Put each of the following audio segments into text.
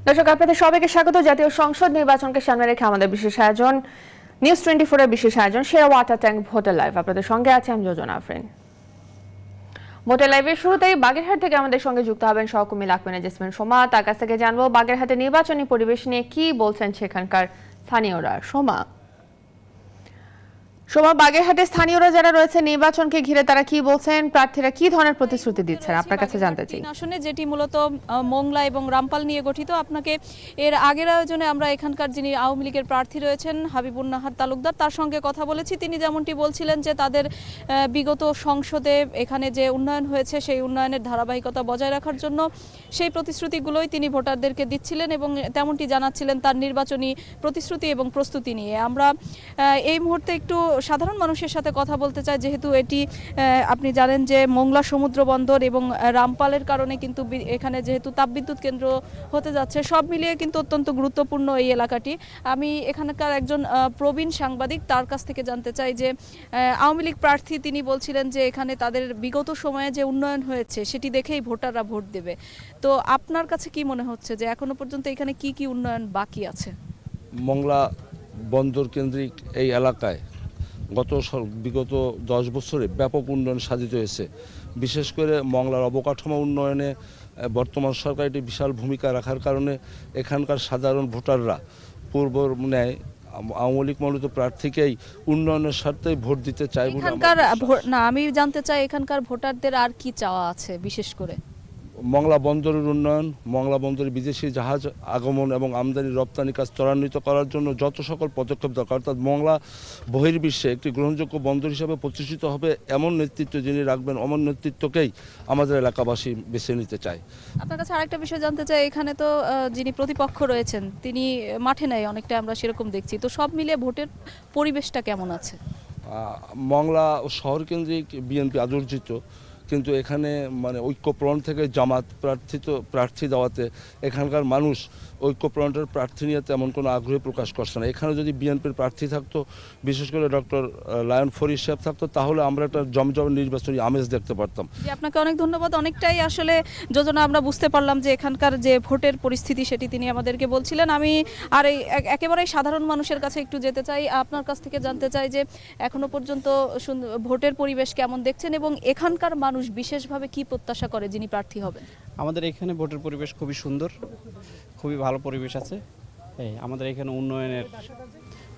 দর্শক, আপনাদের সবাইকে স্বাগত। জাতীয় সংসদ নির্বাচনকে সামনে রেখে আমাদের বিশেষ আয়োজন নিউজ 24 এর বিশেষ আয়োজন সেরা ওয়াটার ট্যাঙ্ক ভোটার লাইভ। আপনাদের সঙ্গে আছে আমি যোজনা আফরিন। ভোটার লাইভের শুরুতেই বাগেরহাট থেকে আমাদের সঙ্গে যুক্ত হবেন সহকর্মী লাকমিনা জেসমিন সোমা। তার কাছ থেকে জানবো বাগেরহাটের নির্বাচনী পরিবেশ নিয়ে কি বলছেন সেখানকার স্থানীয়রা। সোমা, বাগেরহাটের স্থানীয়রা যারা রয়েছে নির্বাচনকে ঘিরে তারা কি বলছেন, প্রার্থীরা কি ধরনের প্রতিশ্রুতি দিচ্ছেন আপনার কাছে জানতে চাই। আসনে যেটি মূলত মোংলা এবং রামপাল নিয়ে গঠিত, আপনাকে এর আগের আয়োজনে আমরা এখানকার যিনি আওয়ামী লীগের প্রার্থী রয়েছেন হাবিবুন নাহার তালুকদার, তার সঙ্গে কথা বলেছি। তিনি যেমনটি বলছিলেন যে তাদের বিগত সংসদে এখানে যে উন্নয়ন হয়েছে সেই উন্নয়নের ধারাবাহিকতা বজায় রাখার জন্য সেই প্রতিশ্রুতিগুলোই তিনি ভোটারদেরকে দিচ্ছিলেন এবং তেমনটি জানাচ্ছিলেন তার নির্বাচনী প্রতিশ্রুতি এবং প্রস্তুতি নিয়ে। আমরা এই মুহূর্তে একটু সাধারণ মানুষের সাথে কথা বলতে চাই, যেহেতু এটি আপনি জানেন যে মোংলা সমুদ্র বন্দর এবং রামপালের কারণে কিন্তু এখানে যেহেতু তাপবিদ্যুৎ কেন্দ্র হতে যাচ্ছে, সব মিলিয়ে কিন্তু অত্যন্ত গুরুত্বপূর্ণ এই এলাকাটি। আমি এখানকার একজন প্রবীণ সাংবাদিক, তার কাছ থেকে জানতে চাই যে আওয়ামী লীগ প্রার্থী তিনি বলছিলেন যে এখানে তাদের বিগত সময়ে যে উন্নয়ন হয়েছে সেটি দেখেই ভোটাররা ভোট দেবে। তো আপনার কাছে কি মনে হচ্ছে যে এখনো পর্যন্ত এখানে কি কি উন্নয়ন বাকি আছে? মোংলা বন্দর কেন্দ্রিক এই এলাকায় বিগত 10 বছরে ব্যাপক উন্নয়ন সাধিত হয়েছে। বিশেষ করে মংলার অবকাঠামো উন্নয়নে বর্তমান সরকার একটি বিশাল ভূমিকা রাখার কারণে এখানকার সাধারণ ভোটাররা পূর্ব ন্যায় আওয়ামী লীগ মনোনীত প্রার্থীকেই উন্নয়নের স্বার্থেই ভোট দিতে চাই বলে আমি জানতে চাই এখানকার ভোটারদের আর কি চাওয়া আছে। বিশেষ করে মংলা বন্দরের উন্নয়ন, মংলা বন্দরে বিদেশি জাহাজ আগমন এবং আমদানি রপ্তানি কাজ ত্বরান্বিত করার জন্য যত সকল পদক্ষেপ দরকার, অর্থাৎ মংলা বহির্বিশ্বে একটি গ্রহণযোগ্য বন্দর হিসাবে প্রতিষ্ঠিত হবে এমন নেতৃত্ব যিনি রাখবেন, অমন নেতৃত্বকেই আমাদের এলাকাবাসী বেছে নিতে চায়। আপনার কাছে আরেকটা বিষয় জানতে চাই, এখানে তো যিনি প্রতিপক্ষ রয়েছেন তিনি মাঠে নেই অনেকটা, আমরা সেরকম দেখছি। তো সব মিলিয়ে ভোটের পরিবেশটা কেমন আছে? মংলা শহর কেন্দ্রিক বিএনপি আদর্জিত, কিন্তু এখানে ঐক্যপ্রণ থেকে জামাত প্রার্থী দেওয়াতে এখানকার মানুষ ঐক্যপ্রণের প্রার্থী নিয়ে তেমন কোনো আগ্রহ প্রকাশ করছে না। এখানে যদি বিএনপির প্রার্থী থাকতো, বিশেষ করে ডক্টর লায়ন ফরিদ সাহেব থাকতো, তাহলে আমরা একটা জমজম নির্বাচনী আমেজ দেখতে পারতাম। আপনাকে অনেক ধন্যবাদ। অনেকটাই আসলে যোজনা আমরা বুঝতে পারলাম যে এখানকার যে ভোটের পরিস্থিতি সেটি তিনি আমাদেরকে বলছিলেন। আমি আর একেবারেই সাধারণ মানুষের কাছে একটু যেতে চাই, আপনার কাছ থেকে জানতে চাই যে এখনো পর্যন্ত ভোটের পরিবেশ কেমন দেখছেন এবং এখানকার মানুষ বিশেষভাবে কি প্রত্যাশা করে যিনি প্রার্থী হবেন? আমাদের এখানে ভোটের পরিবেশ খুবই সুন্দর, খুবই ভালো পরিবেশ আছে। আমাদের এখানে উন্নয়নের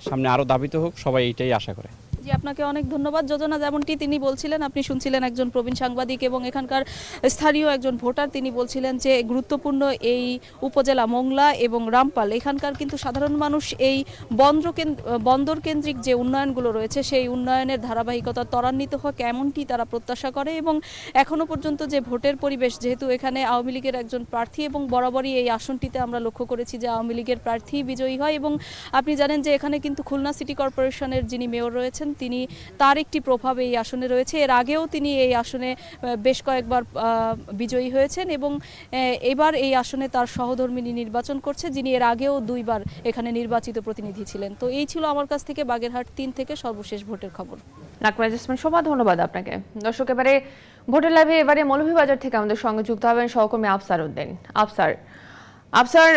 সামনে আরও দাবিত হোক, সবাই এইটাই আশা করে। জি, আপনাকে অনেক ধন্যবাদ। যোজনা যেমনটি তিনি বলছিলেন, আপনি শুনছিলেন একজন প্রবীণ সাংবাদিক এবং এখানকার স্থানীয় একজন ভোটার। তিনি বলছিলেন যে গুরুত্বপূর্ণ এই উপজেলা মোংলা এবং রামপাল, এখানকার কিন্তু সাধারণ মানুষ এই বন্দর কেন্দ্রিক যে উন্নয়নগুলো রয়েছে সেই উন্নয়নের ধারাবাহিকতা ত্বরান্বিত হোক এমনটি তারা প্রত্যাশা করে। এবং এখনো পর্যন্ত যে ভোটের পরিবেশ, যেহেতু এখানে আওয়ামী লীগের একজন প্রার্থী এবং বরাবরই এই আসনটিতে আমরা লক্ষ্য করেছি যে আওয়ামী লীগের প্রার্থী বিজয়ী হয়। এবং আপনি জানেন যে এখানে কিন্তু খুলনা সিটি কর্পোরেশনের যিনি মেয়র রয়েছেন তিনি, তার একটি প্রভাব এই আসনে রয়েছে। এর আগেও তিনি এই আসনে বেশ কয়েকবার বিজয়ী হয়েছেন এবং এবার এই আসনে তার সহধর্মিনী নির্বাচন করছে, যিনি এর আগেও 2 বার এখানে নির্বাচিত প্রতিনিধি ছিলেন। তো এই ছিল আমার কাছ থেকে বাগেরহাট 3 থেকে সর্বশেষ ভোটের খবর। লাকমিনা জেসমিন সোমা, ধন্যবাদ আপনাকে। দর্শক, এবারে ভোটের লাইভে এবারে মৌলভীবাজার থেকে আমাদের সঙ্গে যুক্ত হবেন সহকর্মী আফসার উদ্দিন। আফসার,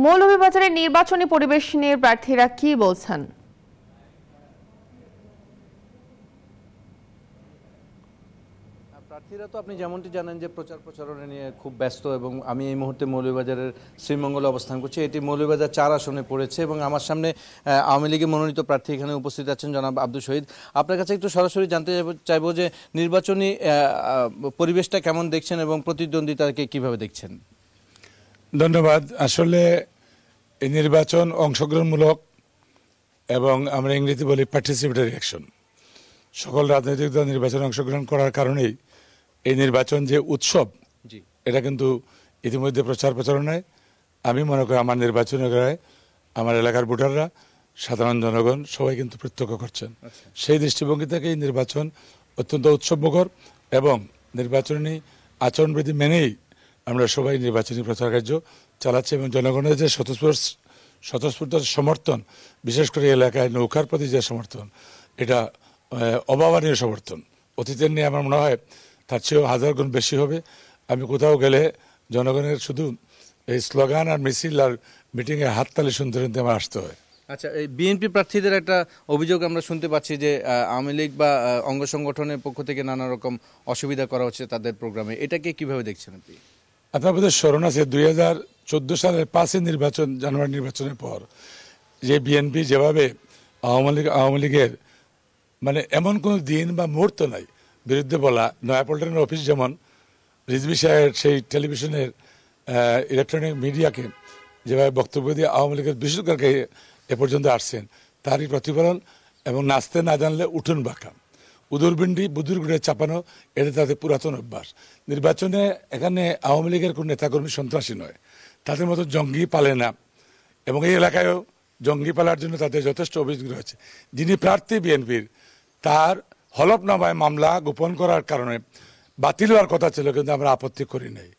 মৌলভীবাজারের নির্বাচনী পরিবেশ নিয়ে প্রার্থীরা কি বলছেন? প্রার্থীরা তো আপনি যেমনটি জানেন যে প্রচারণা নিয়ে খুব ব্যস্ত, এবং আমি এই মুহূর্তে মৌলভীবাজারের শ্রীমঙ্গলে অবস্থান করছি। এটি মৌলভীবাজার 4 আসনে পড়েছে এবং আমার সামনে আওয়ামী লীগের মনোনীত প্রার্থী এখানে উপস্থিত আছেন জনাব আব্দুল শহীদ। আপনার কাছে একটু সরাসরি জানতে চাইবো যে নির্বাচনী পরিবেশটা কেমন দেখছেন এবং প্রতিদ্বন্দ্বিতাকে কিভাবে দেখছেন? ধন্যবাদ। আসলে এই নির্বাচন অংশগ্রহণমূলক এবং আমরা ইংরেজি বলি পার্টিসিপেটরি অ্যাকশন। সকল রাজনৈতিক দল নির্বাচনে অংশগ্রহণ করার কারণেই এই নির্বাচন যে উৎসব, এটা কিন্তু ইতিমধ্যে প্রচারণায় আমি মনে করি আমার নির্বাচনী এলাকায় আমার এলাকার ভোটাররা, সাধারণ জনগণ সবাই কিন্তু প্রত্যক্ষ করছেন। সেই দৃষ্টিভঙ্গি থেকে এই নির্বাচন অত্যন্ত উৎসবমুখর এবং নির্বাচনী আচরণবিধি মেনেই আমরা সবাই নির্বাচনী প্রচার কার্য চালাচ্ছি এবং জনগণের যে স্বতঃস্ফূর্ত সমর্থন, বিশেষ করে এলাকায় নৌকার প্রতি যে সমর্থন, এটা অভাবনীয় সমর্থন। অতীতের নিয়ে আমার মনে হয় তার চেয়েও 1000 গুণ বেশি হবে। আমি কোথাও গেলে জনগণের শুধু এই স্লোগান আর মিছিল আর মিটিংয়ে হাততালি শুনতে শুনতে আমার আসতে হয়। আচ্ছা, এই বিএনপি প্রার্থীদের একটা অভিযোগ আমরা শুনতে পাচ্ছি যে আওয়ামী লীগ বা অঙ্গ সংগঠনের পক্ষ থেকে নানা রকম অসুবিধা করা হচ্ছে তাদের প্রোগ্রামে, এটাকে কিভাবে দেখছেন আপনি? আপনার বোধহয় স্মরণ আছে 2014 সালের 5 নির্বাচন, জানুয়ারি নির্বাচনের পর যে বিএনপি যেভাবে আওয়ামী লীগের মানে এমন কোনো দিন বা মুহূর্ত নাই বিরুদ্ধে বলা, নয়াপল্টনের অফিস যেমন রিজভী সাহেবের সেই টেলিভিশনের ইলেকট্রনিক মিডিয়াকে যেভাবে বক্তব্য দিয়ে আওয়ামী লীগের বিশেষজ্ঞকে এ পর্যন্ত আসছেন তারই প্রতিফলন। এবং নাচতে না জানলে উঠুন বাঁকা, উদুরবিন্ডি বুদুর গুড়ে চাপানো, এটা তাদের পুরাতন অভ্যাস। নির্বাচনে এখানে আওয়ামী লীগের কোনো নেতাকর্মী সন্ত্রাসী নয়, তাদের মতো জঙ্গি পালে না, এবং এই এলাকায়ও জঙ্গি পালার জন্য তাদের যথেষ্ট অভিযোগ রয়েছে। যিনি প্রার্থী বিএনপির, তার হলফনামায় মামলা গোপন করার কারণে বাতিল হওয়ার কথা ছিল, কিন্তু আমরা আপত্তি করি নাই।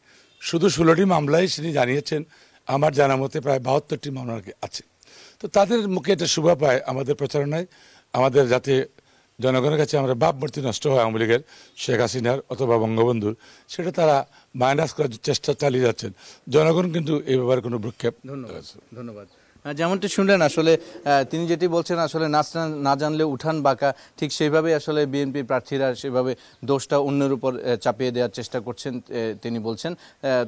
শুধু 16টি মামলায় তিনি জানিয়েছেন, আমার জানা মতে প্রায় 72টি মামলা আছে। তো তাদের মুখে এটা শোভা পায় আমাদের প্রচারণায়, আমাদের যাতে জনগণের কাছে আমরা ভাবমূর্তি নষ্ট হয় আওয়ামী লীগের, শেখ হাসিনার অথবা বঙ্গবন্ধুর, সেটা তারা মাইনাস করার চেষ্টা চালিয়ে যাচ্ছেন। জনগণ কিন্তু এই ব্যাপারে কোনো ভ্রুক্ষেপ। ধন্যবাদ। যেমনটি শুনলেন, আসলে তিনি যেটি বলছেন, আসলে নাচ না জানলে উঠান বাঁকা, ঠিক সেইভাবে আসলে বিএনপি প্রার্থীরা সেভাবে দোষটা অন্যের উপর চাপিয়ে দেওয়ার চেষ্টা করছেন তিনি বলছেন।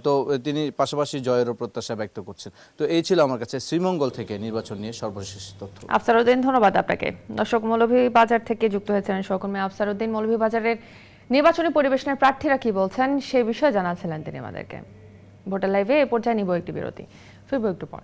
তো তিনি পাশাপাশি জয়েরও প্রত্যাশা ব্যক্ত করছেন। তো এই ছিল আমার কাছে শ্রীমঙ্গল থেকে নির্বাচন নিয়ে সর্বশেষ তথ্য। আফসারউদ্দিন, ধন্যবাদ আপনাকে। দর্শক, মৌলভীবাজার থেকে যুক্ত হয়েছেন সহকর্মী আফসারউদ্দিন। মৌলভীবাজারের নির্বাচনী পরিবেশ নিয়ে প্রার্থীরা কি বলছেন সে বিষয়ে জানাচ্ছিলেন তিনি আমাদেরকে। ভোটার লাইভে এ পর্যায়ে নিব একটি বিরতি, ফিরব একটু পর।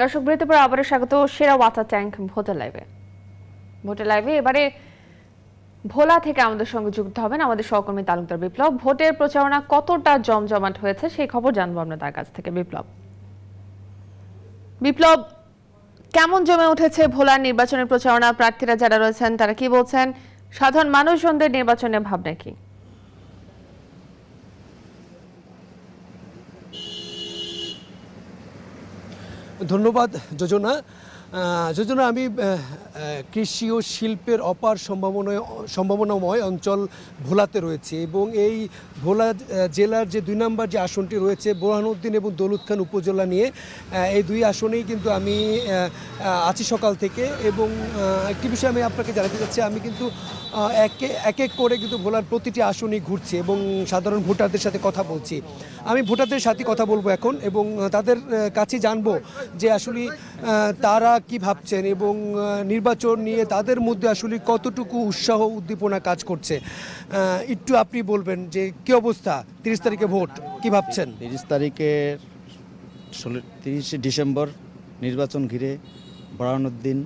দর্শক, বিরতির পর আবারও স্বাগত সেরা ওয়াটার ট্যাঙ্ক ভোটার লাইভে। এবারে ভোলা থেকে আমাদের সঙ্গে যুক্ত হবেন আমাদের সহকর্মী তালুকদার বিপ্লব। ভোটের প্রচারণা কতটা জমজমাট হয়েছে সেই খবর জানবো আমরা তার কাছ থেকে। বিপ্লব, কেমন জমে উঠেছে ভোলার নির্বাচনের প্রচারণা? প্রার্থীরা যারা রয়েছেন তারা কি বলছেন? সাধারণ মানুষজনদের নির্বাচনের ভাবনা কি? ধন্যবাদ যোজনা। আমি কৃষি ও শিল্পের অপার সম্ভাবনাময় অঞ্চল ভোলাতে রয়েছে, এবং এই ভোলা জেলার যে 2 নম্বর যে আসনটি রয়েছে বোরহানউদ্দিন এবং দৌলত খান উপজেলা নিয়ে, এই 2 আসনেই কিন্তু আমি আছি সকাল থেকে। এবং একটি বিষয় আমি আপনাকে জানাতে চাচ্ছি, আমি কিন্তু এক এক করে কিন্তু ভোলার প্রতিটি আসনই ঘুরছি এবং সাধারণ ভোটারদের সাথে কথা বলছি। আমি ভোটারদের সাথে কথা বলবো এখন এবং তাদের কাছে জানবো যে আসলে তারা কি ভাবছেন এবং নির্বাচন নিয়ে তাদের মধ্যে আসলে কতটুকু উৎসাহ উদ্দীপনা কাজ করছে। একটু আপনি বলবেন যে কি অবস্থা, 30 তারিখে ভোট, কি ভাবছেন? 30 ডিসেম্বর নির্বাচন ঘিরে বোরহানউদ্দিন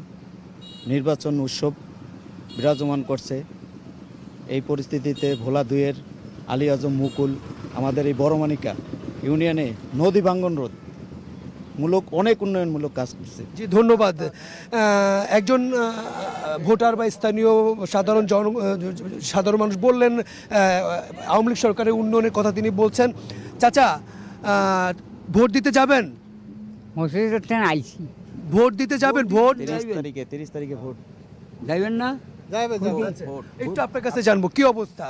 নির্বাচন উৎসব বিরাজমান করছে। এই পরিস্থিতিতে ভোলা 2-এর আলী আজম মুকুল আমাদের এই বড়মানিকা ইউনিয়নে নদী ভাঙ্গন রোধ মূলক অনেক উন্নয়নমূলক কাজ করছে। জি, ধন্যবাদ। একজন ভোটার বা স্থানীয় সাধারণ মানুষ বললেন আওয়ামী লীগ সরকারের উন্নয়নের কথা তিনি বলছেন। চাচা, ভোট দিতে যাবেন? ভোট দিতে যাবেন? ভোট 30 তারিখে ভোট যাবেন না? একটু আপনার কাছে জানবো কি অবস্থা,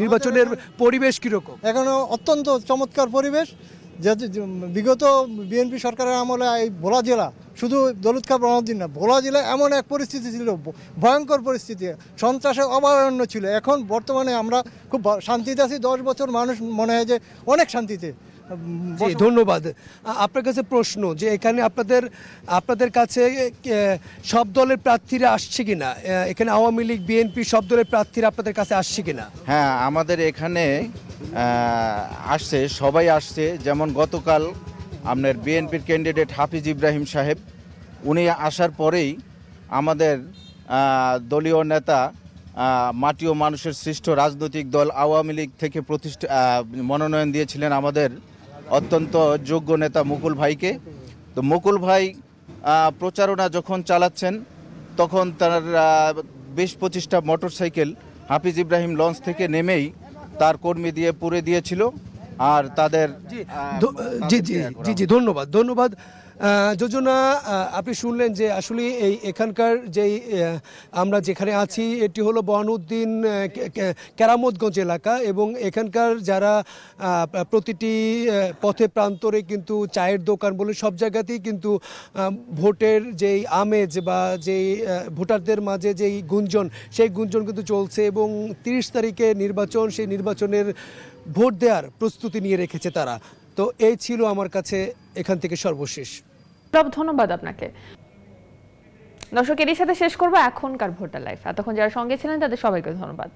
নির্বাচনের পরিবেশ কিরকম? এখনো অত্যন্ত চমৎকার পরিবেশ। বিগত বিএনপি সরকারের আমলে এই ভোলা জেলা, শুধু দৌলত খান বোরহানউদ্দিন না, ভোলা জেলায় এমন এক পরিস্থিতি ছিল, ভয়ঙ্কর পরিস্থিতি, সন্ত্রাসের অভয়ারণ্য ছিল। এখন বর্তমানে আমরা খুব শান্তিতে আছি। 10 বছর মানুষ মনে হয় যে অনেক শান্তিতে। ধন্যবাদ। আপনার কাছে প্রশ্ন যে এখানে আপনাদের কাছে সব দলের প্রার্থীরা আসছে কিনা? এখানে আওয়ামী লীগ, বিএনপি সব দলের প্রার্থীরা আপনাদের কাছে আসছে কিনা? হ্যাঁ, আমাদের এখানে আসছে, সবাই আসছে। যেমন গতকাল আপনার বিএনপির ক্যান্ডিডেট হাফিজ ইব্রাহিম সাহেব, উনি আসার পরেই আমাদের দলীয় নেতা, মাটি ও মানুষের সৃষ্ট রাজনৈতিক দল আওয়ামী লীগ থেকে মনোনয়ন দিয়েছিলেন আমাদের অত্যন্ত যোগ্য নেতা মুকুল ভাইকে। তো মুকুল ভাই প্রচারণা যখন চালাচ্ছেন তখন তার 20-25টা মোটরসাইকেল হাফিজ ইব্রাহিম লঞ্চ থেকে নেমেই তার কর্মী দিয়ে পুরে দিয়েছিল আর তাদের জি ধন্যবাদ যোজনা। আপনি শুনলেন যে আসলে এখানকার যেই আমরা যেখানে আছি এটি হলো বহানুদ্দিন কেরামতগঞ্জ এলাকা এবং এখানকার যারা প্রতিটি পথে প্রান্তরে কিন্তু চায়ের দোকান বলে সব জায়গাতেই কিন্তু ভোটের যেই আমেজ বা যেই ভোটারদের মাঝে যেই গুঞ্জন সেই গুঞ্জন কিন্তু চলছে এবং 30 তারিখে নির্বাচন, সেই নির্বাচনের ভোট দেওয়ার প্রস্তুতি নিয়ে রেখেছে তারা। তো এই ছিল আমার কাছে এখান থেকে সর্বশেষ। ধন্যবাদ আপনাকে। দর্শক, এরই সাথে শেষ করবো এখনকার ভোটার লাইভ। এতক্ষণ যারা সঙ্গে ছিলেন তাদের সবাইকে ধন্যবাদ।